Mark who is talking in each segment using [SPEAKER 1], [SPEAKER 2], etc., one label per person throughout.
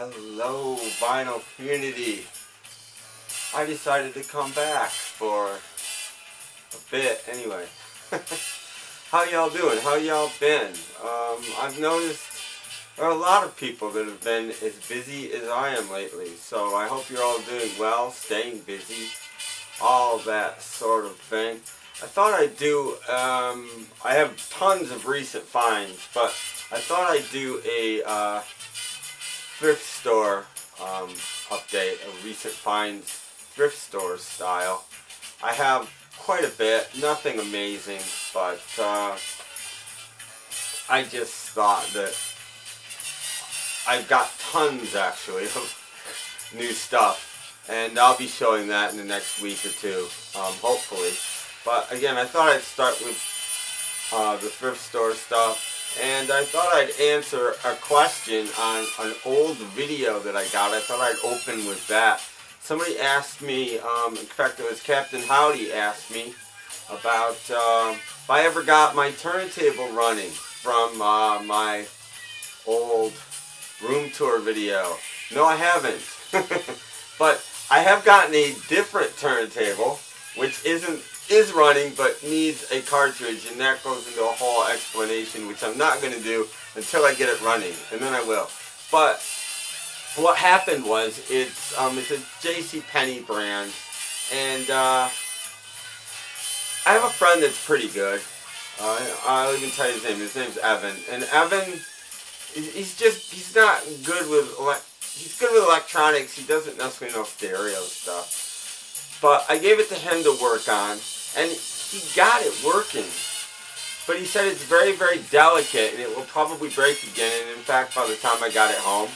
[SPEAKER 1] Hello, vinyl community. I decided to come back for a bit anyway. How y'all doing? How y'all been? I've noticed there are a lot of people that have been as busy as I am lately, so I hope you're all doing well, staying busy, all that sort of thing. I thought I'd do, I have tons of recent finds, but I thought I'd do a thrift store update, a recent finds thrift store style. I have quite a bit, nothing amazing, but I just thought that I've got tons actually of new stuff, and I'll be showing that in the next week or two, hopefully. But again, I thought I'd start with the thrift store stuff. And I thought I'd answer a question on an old video that I got. I thought I'd open with that. Somebody asked me, in fact it was Captain Howdy asked me about if I ever got my turntable running from my old room tour video. No, I haven't. But I have gotten a different turntable, which is running but needs a cartridge, and that goes into a whole explanation, which I'm not going to do until I get it running, and then I will. But what happened was it's a JCPenney brand, and I have a friend that's pretty good. I'll even tell you his name. His name's Evan, and Evan, he's not good with he's good with electronics. He doesn't necessarily know stereo stuff, but I gave it to him to work on. And he got it working, but he said it's very, very delicate and it will probably break again. And in fact, by the time I got it home,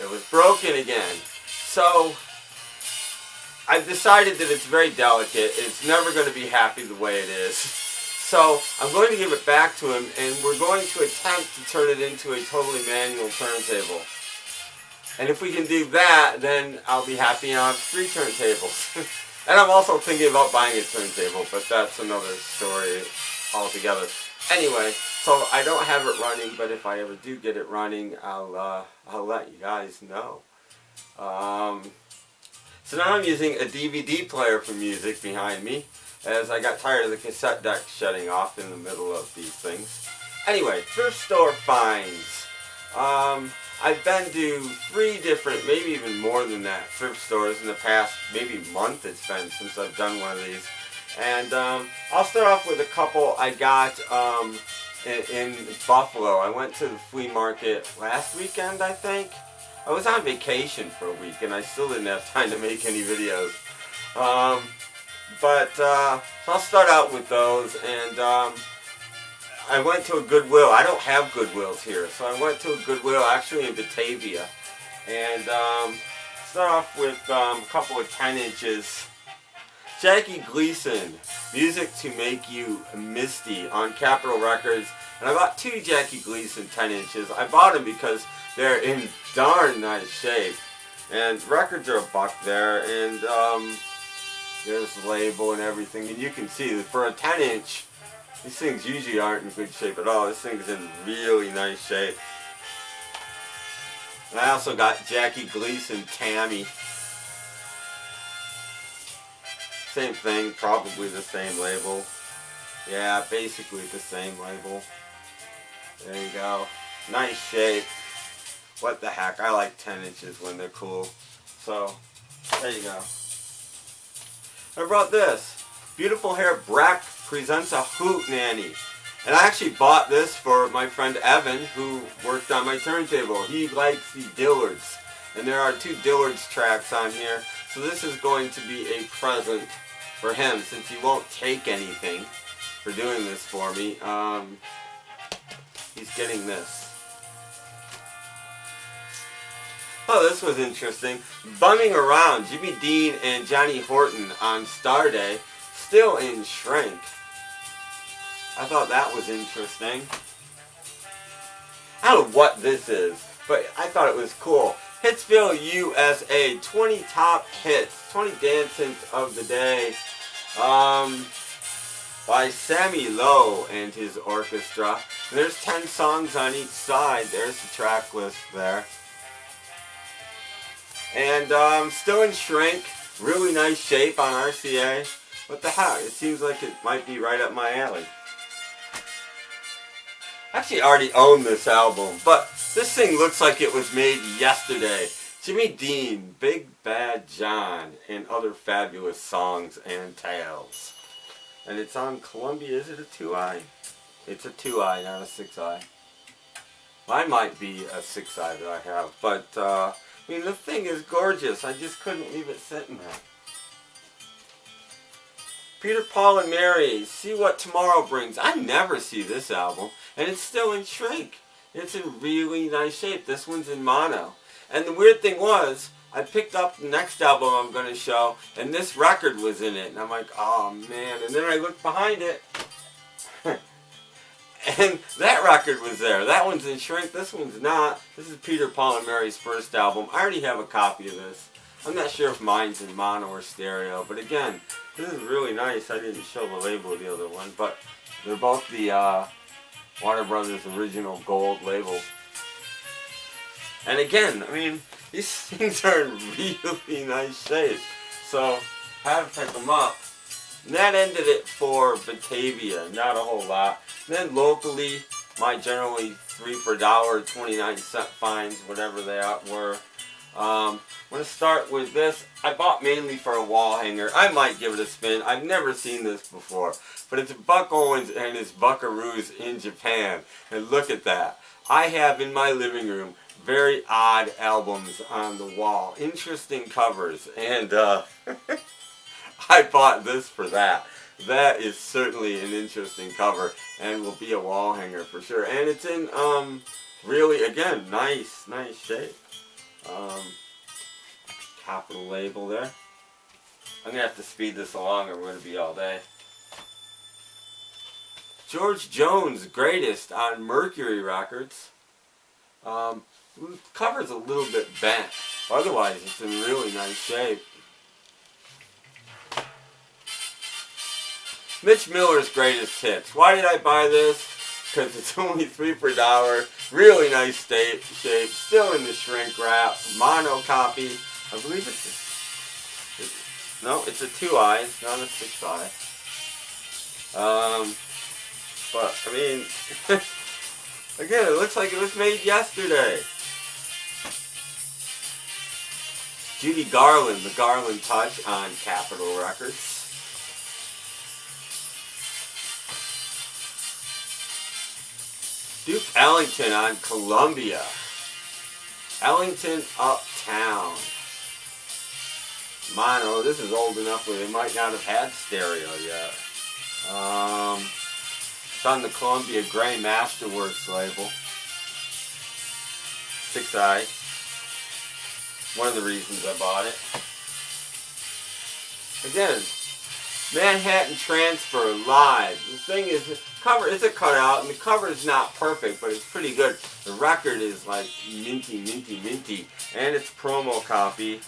[SPEAKER 1] it was broken again. So I've decided that it's very delicate. It's never going to be happy the way it is. So I'm going to give it back to him, and we're going to attempt to turn it into a totally manual turntable. And if we can do that, then I'll be happy, and I'll have 3 turntables. And I'm also thinking about buying a turntable, but that's another story altogether. Anyway, so I don't have it running, but if I ever do get it running, I'll let you guys know. So now I'm using a DVD player for music behind me, as I got tired of the cassette deck shutting off in the middle of these things. Anyway, thrift store finds. I've been to 3 different, maybe even more than that, thrift stores in the past, maybe month it's been since I've done one of these. And I'll start off with a couple I got in Buffalo. I went to the flea market last weekend, I think. I was on vacation for a week and I still didn't have time to make any videos. So I'll start out with those, and I went to a Goodwill. I don't have Goodwills here, so I went to a Goodwill actually in Batavia, and start off with a couple of 10 inches. Jackie Gleason, Music to Make You Misty on Capitol Records, and I bought 2 Jackie Gleason 10 inches. I bought them because they're in darn nice shape, and records are $1 there, and there's the label and everything, and you can see that for a 10 inch, these things usually aren't in good shape at all. This thing's in really nice shape. And I also got Jackie Gleason Tammy. Same thing, probably the same label. Yeah, basically the same label. There you go. Nice shape. What the heck, I like 10 inches when they're cool. So, there you go. I brought this. Beautiful Hair Breck presents a Hoot Nanny. And I actually bought this for my friend Evan, who worked on my turntable. He likes the Dillards. And there are 2 Dillards tracks on here. So this is going to be a present for him, since he won't take anything for doing this for me. He's getting this. Oh, this was interesting. Bumming Around, Jimmy Dean and Johnny Horton on Star Day, still in shrink. I thought that was interesting. I don't know what this is, but I thought it was cool. Hitsville, USA, 20 top hits, 20 dance hits of the day, by Sammy Lowe and his orchestra. And there's 10 songs on each side. There's the track list there. And still in shrink. Really nice shape on RCA. What the heck? It seems like it might be right up my alley. Actually, I already own this album, but this thing looks like it was made yesterday. Jimmy Dean, Big Bad John, and other fabulous songs and tales. And it's on Columbia. Is it a 2i? It's a 2i, not a 6i. Mine might be a 6i that I have, but I mean, the thing is gorgeous. I just couldn't leave it sitting there. Peter, Paul, and Mary, See What Tomorrow Brings. I never see this album, and it's still in shrink. It's in really nice shape. This one's in mono. And the weird thing was, I picked up the next album I'm going to show, and this record was in it. And I'm like, oh man. And then I looked behind it, and that record was there. That one's in shrink. This one's not. This is Peter, Paul, and Mary's first album. I already have a copy of this. I'm not sure if mine's in mono or stereo, but again, this is really nice. I didn't show the label of the other one, but they're both the Warner Brothers original gold label. And again, I mean, these things are in really nice shape, so had to pick them up. And that ended it for Batavia, not a whole lot. And then locally, my generally 3 for $1, 29-cent fines, whatever they were. I'm going to start with this. I bought mainly for a wall hanger. I might give it a spin. I've never seen this before. But it's Buck Owens and his Buckaroos in Japan. And look at that. I have in my living room very odd albums on the wall. Interesting covers. And I bought this for that. That is certainly an interesting cover and will be a wall hanger for sure. And it's in really, again, nice shape. Capital label there. I'm going to have to speed this along or we're going to be all day. George Jones, Greatest on Mercury Records. Cover's a little bit bent. Otherwise, it's in really nice shape. Mitch Miller's Greatest Hits. Why did I buy this? Because it's only 3 for $1. Really nice shape. Still in the shrink wrap. Mono copy. I believe no, it's a 2i, it's not a 6i. But I mean, again, it looks like it was made yesterday. Judy Garland, The Garland Touch on Capitol Records. Duke Ellington on Columbia. Ellington Uptown. Mono, this is old enough where they might not have had stereo yet. It's on the Columbia Gray Masterworks label. 6i. One of the reasons I bought it. Again, Manhattan Transfer live. The thing is, the cover is a cutout, and the cover is not perfect, but it's pretty good. The record is like minty, and it's promo copy.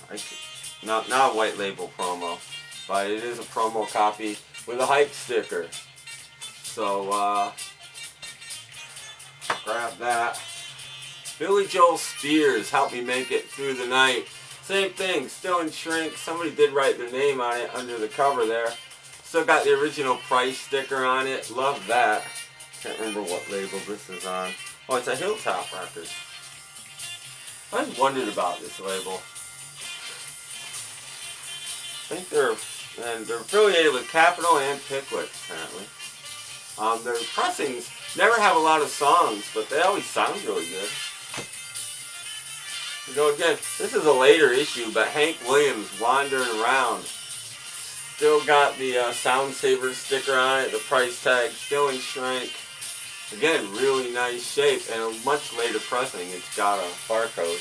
[SPEAKER 1] Not a white label promo, but it is a promo copy with a hype sticker. So grab that. Billy Joel Spears, Help Me Make It Through the Night. Same thing, still in shrink. Somebody did write their name on it under the cover there. Still got the original price sticker on it. Love that. Can't remember what label this is on. Oh, it's a Hilltop record. I always wondered about this label. I think they're affiliated with Capitol and Pickwick, apparently. Their pressings never have a lot of songs, but they always sound really good. You know, again, this is a later issue, but Hank Williams, Wandering Around. Still got the Sound Saver sticker on it, the price tag, still in shrink. Again, really nice shape, and a much later pressing. It's got a barcode.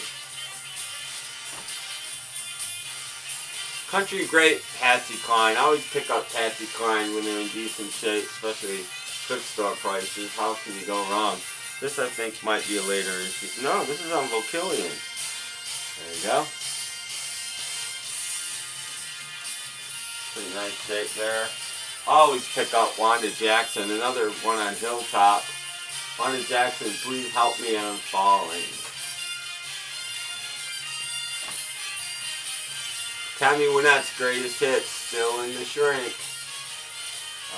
[SPEAKER 1] Country great Patsy Cline. I always pick up Patsy Cline when they're in decent shape, especially thrift store prices. How can you go wrong? This, I think, might be a later issue. No, this is on Vocillion. There you go. Pretty nice shape there. I always pick up Wanda Jackson, another one on Hilltop. Wanda Jackson, Please Help Me, I'm Falling. Tammy Wynette's Greatest Hits, still in the shrink.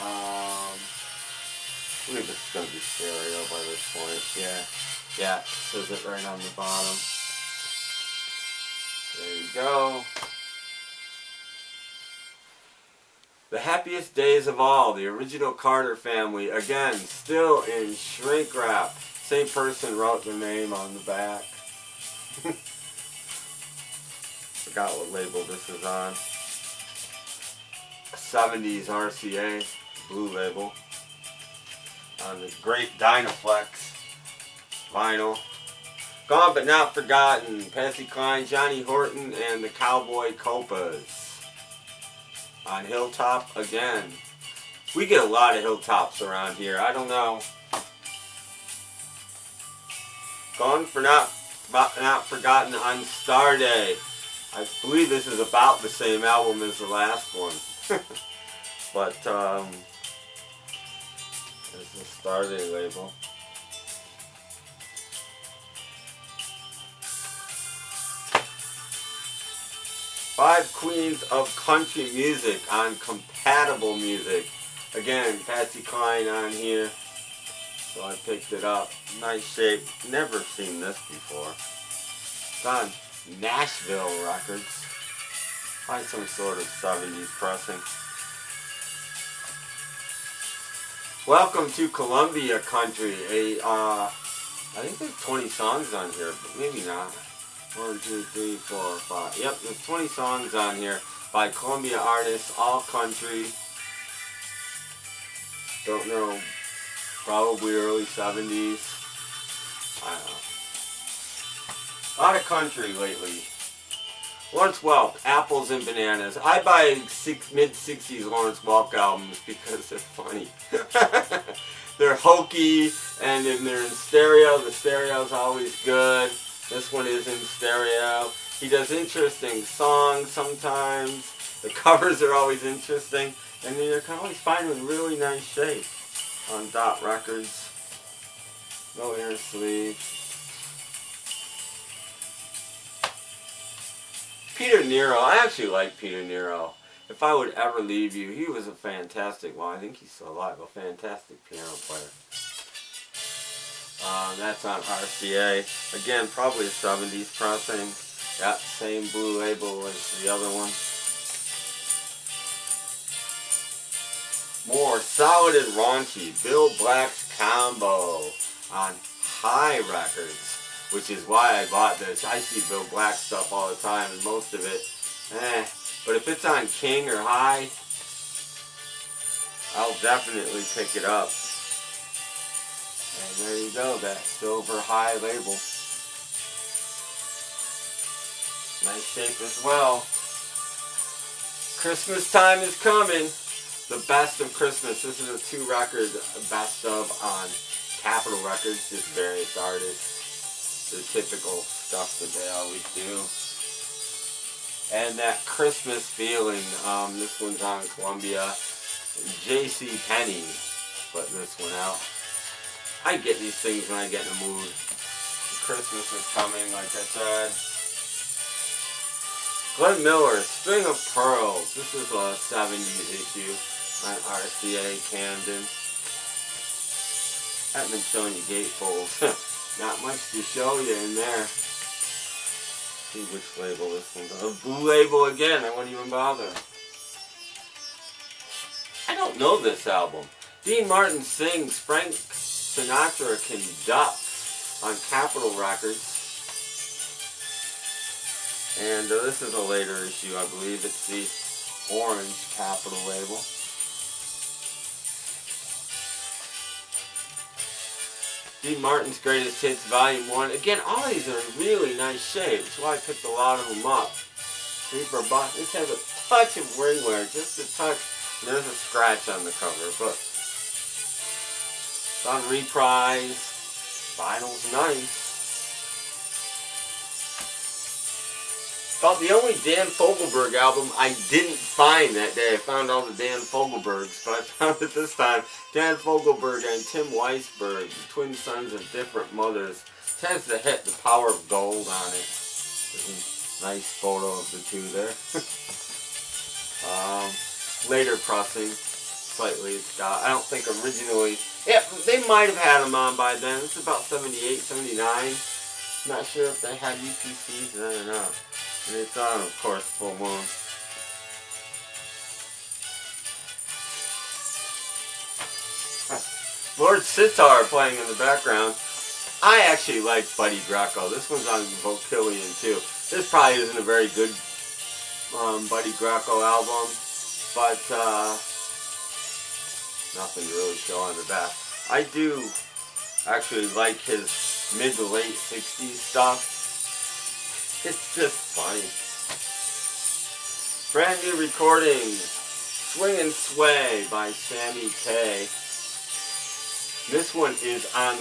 [SPEAKER 1] I believe this is going to be stereo by this point. Yeah, it says it right on the bottom. There you go. The Happiest Days of All, the original Carter Family, again, still in shrink wrap. Same person wrote their name on the back. Forgot what label this is on. 70s RCA, blue label. On the great Dynaflex vinyl. Gone but not forgotten. Patsy Cline, Johnny Horton, and the Cowboy Copas. On Hilltop again. We get a lot of Hilltops around here. I don't know. Gone for not forgotten on Star Day. I believe this is about the same album as the last one. But, there's the Star Day label. Five Queens of Country Music on Compatible Music. Again, Patsy Cline on here. So I picked it up. Nice shape. Never seen this before. It's on Nashville Records. Probably some sort of 70s pressing. Welcome to Columbia Country. I think there's 20 songs on here, but maybe not. 1, 2, 3, 4, 5. Yep, there's 20 songs on here by Columbia artists, all country. Don't know, probably early 70s. I don't know. A lot of country lately. Lawrence Welk, Apples and Bananas. I buy mid-60s Lawrence Welk albums because they're funny. They're hokey, and then they're in stereo. The stereo's always good. This one is in stereo. He does interesting songs sometimes. The covers are always interesting. And they're always finding in really nice shape on Dot Records. No inner sleeve. Peter Nero. I actually like Peter Nero. If I Would Ever Leave You, he was a fantastic, well, I think he's still alive, a fantastic piano player. That's on RCA. Again, probably a 70s pressing. Got the same blue label as the other one. More Solid and Raunchy, Bill Black's Combo on High Records, which is why I bought this. I see Bill Black stuff all the time, and most of it, But if it's on King or High, I'll definitely pick it up. And there you go, that silver High label. Nice shape as well. Christmas time is coming. The Best of Christmas. This is a 2-record best of on Capitol Records, just various artists. The typical stuff that they always do. And that Christmas feeling. This one's on Columbia. J.C. Penney put this one out. I get these things when I get in the mood. Christmas is coming, like I said. Glenn Miller, String of Pearls. This is a 70s issue on RCA Camden. Haven't been showing you gatefolds. Not much to show you in there. See which label this one's on. A blue label again, I wouldn't even bother. I don't know this album. Dean Martin sings, Frank Sinatra conducts on Capitol Records. And this is a later issue, I believe. It's the orange Capitol label. Dean Martin's Greatest Hits, Volume 1. Again, all these are in really nice shape. That's why I picked a lot of them up. $3 for a buck. This has a touch of ringwear, just a touch. And there's a scratch on the cover, but it's on reprise. Vinyl's nice. About the only Dan Fogelberg album I didn't find that day. I found all the Dan Fogelbergs, but I found it this time. Dan Fogelberg and Tim Weisberg, twin sons of different mothers. It has the hit The Power of Gold on it. Nice photo of the two there. Later pressing, slightly. It's got, I don't think originally, yeah, they might have had them on by then. It's about 78, 79. Not sure if they had UPCs, I don't know. And it's on, of course, full moon. Lord Sitar playing in the background. I actually like Buddy Greco. This one's on Vocillion too. This probably isn't a very good Buddy Greco album, but nothing to really show on the back. I do actually like his mid to late 60s stuff. It's just funny. Brand new recordings. Swing and Sway by Sammy K. This one is on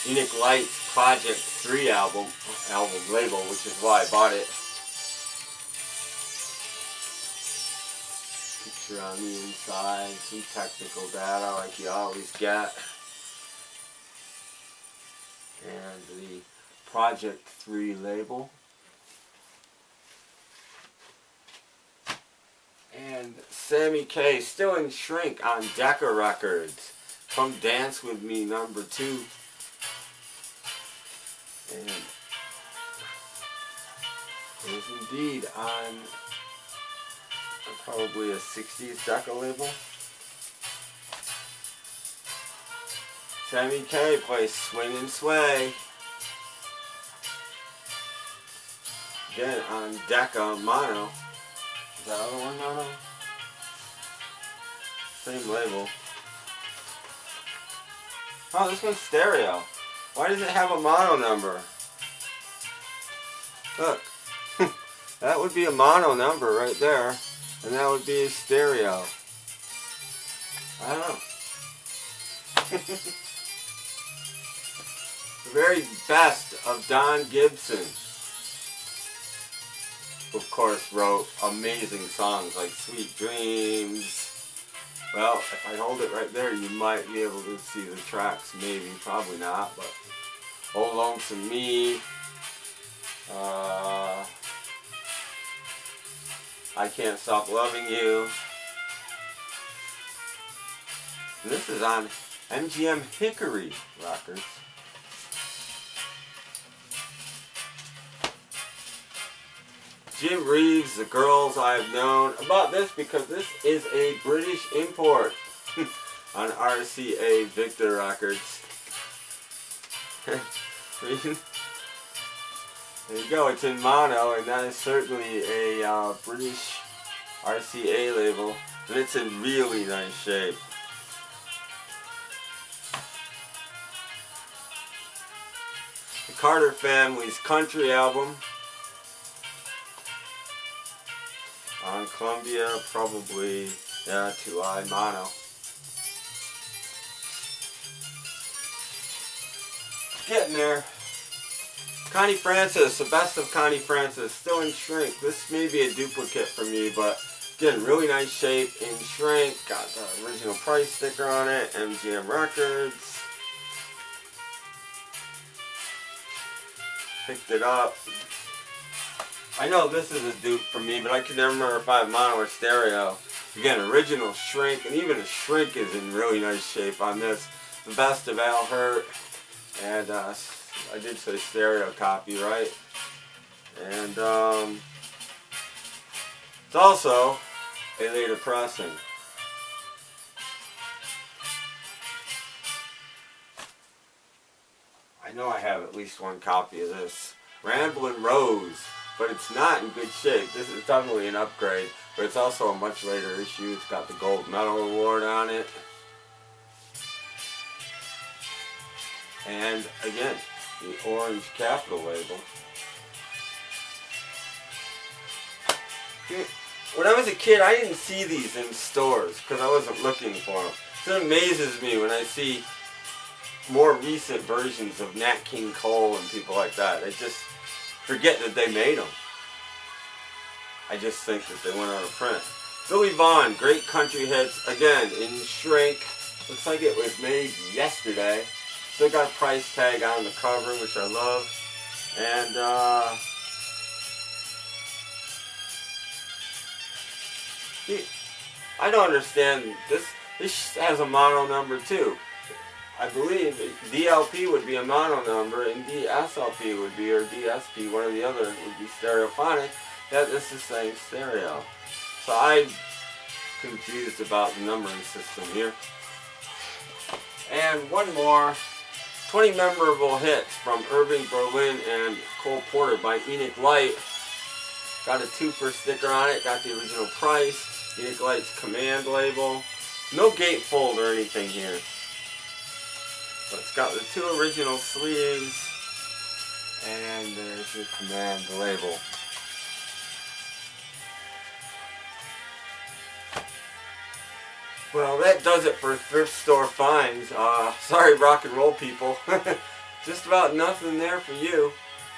[SPEAKER 1] Unique Light's Project 3 album label, which is why I bought it. Picture on the inside, some technical data like you always get. And the Project 3 label. And Sammy K still in Shrink on Decca Records. Come Dance With Me #2. And it is indeed on probably a 60s Decca label. Sammy K plays Swing and Sway. Again on Decca Mono. Is that other one mono? Same label. Oh, this one's stereo. Why does it have a mono number? Look. That would be a mono number right there. And that would be a stereo. I don't know. The very best of Don Gibson. Of course, wrote amazing songs like Sweet Dreams. Well, if I hold it right there, you might be able to see the tracks. Maybe, probably not, but Oh Lonesome Me. I Can't Stop Loving You. And this is on MGM Hickory Records. Jim Reeves, The Girls I've Known. About this because this is a British import on RCA Victor Records. There you go, it's in mono, and that is certainly a British RCA label, and it's in really nice shape. The Carter Family's country album. On Columbia, probably, yeah, 2i mono. Getting there. Connie Francis, the best of Connie Francis, still in Shrink. This may be a duplicate for me, but again, really nice shape in Shrink. Got the original price sticker on it, MGM Records. Picked it up. I know this is a dupe for me, but I can never remember if I have mono or stereo. Again, original Shrink, and even a Shrink is in really nice shape on this. The best of Al Hurt, and I did say stereo copy, right? And it's also a later pressing. I know I have at least one copy of this. Ramblin' Rose. But it's not in good shape. This is definitely an upgrade, but it's also a much later issue. It's got the gold medal award on it. And again, the orange capital label. When I was a kid, I didn't see these in stores because I wasn't looking for them. It amazes me when I see more recent versions of Nat King Cole and people like that. I just forget that they made them. I just think that they went out of print. Billy Vaughn, great country hits, again in Shrink. Looks like it was made yesterday. Still got a price tag on the cover, which I love. And I don't understand. This has a mono number too. I believe DLP would be a mono number and DSLP would be, or DSP, one or the other, would be stereophonic. This is saying stereo. So I'm confused about the numbering system here. And one more. 20 memorable hits from Irving Berlin and Cole Porter by Enoch Light. Got a 2 for sticker on it. Got the original price. Enoch Light's command label. No gatefold or anything here. But it's got the 2 original sleeves. And there's your command label. Well, that does it for thrift store finds. Sorry, rock and roll people. Just about nothing there for you.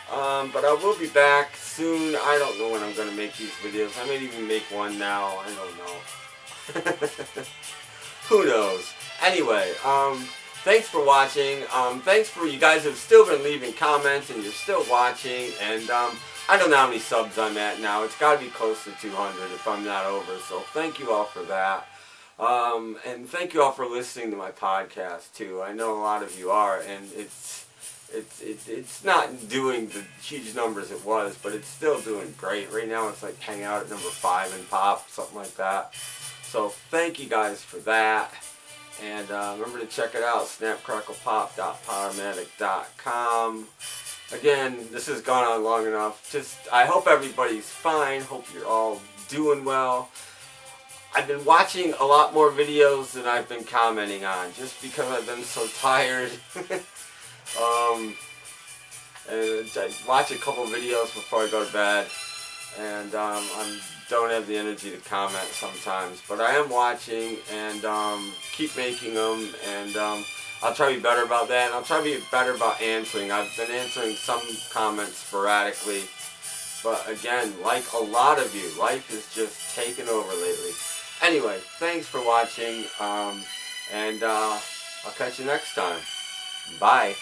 [SPEAKER 1] But I will be back soon. I don't know when I'm going to make these videos. I may even make one now. I don't know. Who knows? Anyway, thanks for watching. Thanks for you guys have still been leaving comments and you're still watching. And I don't know how many subs I'm at now. It's got to be close to 200 if I'm not over. So thank you all for that. And thank you all for listening to my podcast too. I know a lot of you are, and it's not doing the huge numbers it was, but it's still doing great. Right now it's like hanging out at number 5 in pop, something like that. So thank you guys for that. And remember to check it out, snapcracklepop.powermatic.com. Again, this has gone on long enough. I hope everybody's fine. Hope you're all doing well. I've been watching a lot more videos than I've been commenting on, just because I've been so tired. And I watch a couple videos before I go to bed, and I don't have the energy to comment sometimes. But I am watching, and keep making them, and I'll try to be better about that, and I'll try to be better about answering. I've been answering some comments sporadically, but again, like a lot of you, life is just taken over lately. Anyway, thanks for watching, and I'll catch you next time. Bye.